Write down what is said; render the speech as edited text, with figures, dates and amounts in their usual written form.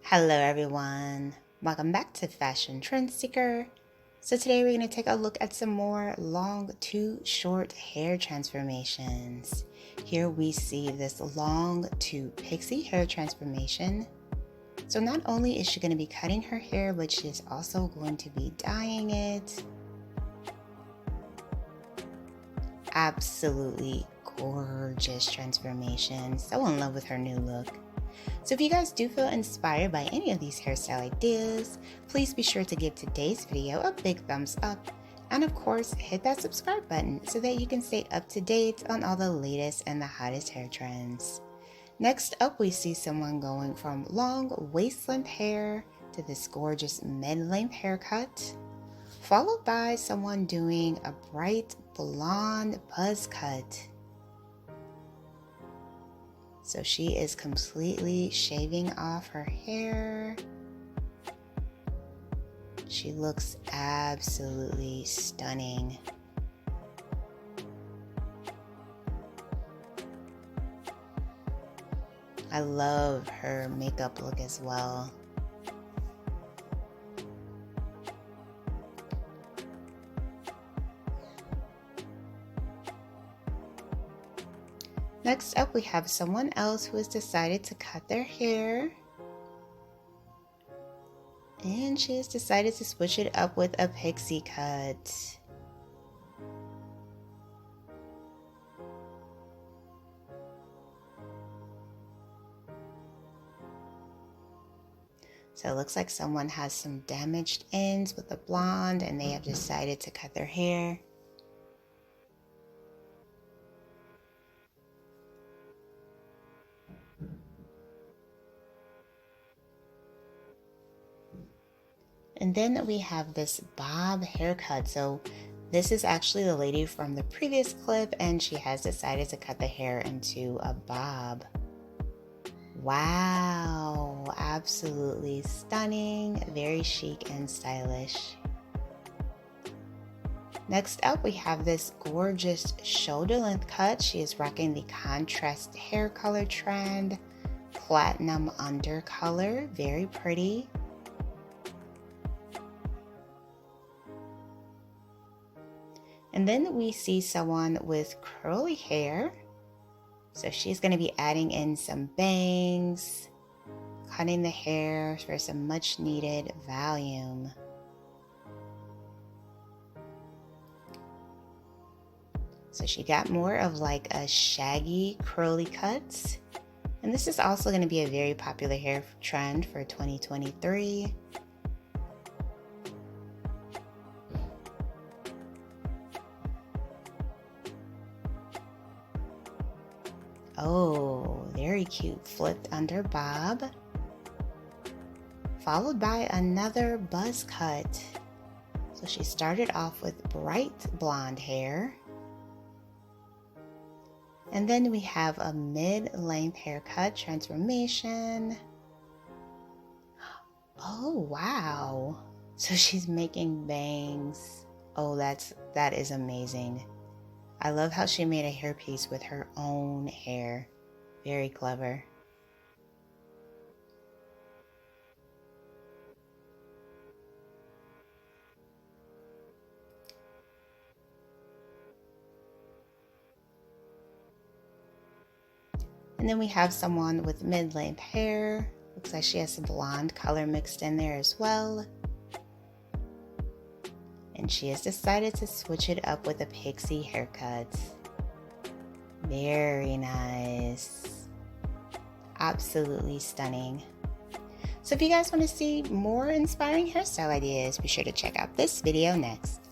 Hello everyone, welcome back to Fashion Trend Seeker. So today we're going to take a look at some more long to short hair transformations. Here we see this long to pixie hair transformation. So not only is she going to be cutting her hair, but she's also going to be dyeing it. Absolutely gorgeous transformation. So in love with her new look. So if you guys do feel inspired by any of these hairstyle ideas, please be sure to give today's video a big thumbs up. And of course, hit that subscribe button so that you can stay up to date on all the latest and the hottest hair trends. Next up, we see someone going from long waist-length hair to this gorgeous mid-length haircut, followed by someone doing a bright blonde buzz cut. So she is completely shaving off her hair. She looks absolutely stunning. I love her makeup look as well. Next up, we have someone else who has decided to cut their hair. And she has decided to switch it up with a pixie cut. So it looks like someone has some damaged ends with the blonde and they have decided to cut their hair. And then we have this bob haircut. So this is actually the lady from the previous clip and she has decided to cut the hair into a bob. Wow, absolutely stunning, very chic and stylish. Next up, we have this gorgeous shoulder length cut. She is rocking the contrast hair color trend, platinum undercolor, very pretty. And then we see someone with curly hair. So she's going to be adding in some bangs, cutting the hair for some much needed volume. So she got more of like a shaggy curly cut. And this is also going to be a very popular hair trend for 2023. Oh, very cute flipped under bob, followed by another buzz cut. So she started off with bright blonde hair. And then we have a mid-length haircut transformation. Oh, wow. So she's making bangs. Oh, that is amazing. I love how she made a hairpiece with her own hair. Very clever. And then we have someone with mid-length hair. Looks like she has some blonde color mixed in there as well. And she has decided to switch it up with a pixie haircut. Very nice. Absolutely stunning. So if you guys want to see more inspiring hairstyle ideas, be sure to check out this video next.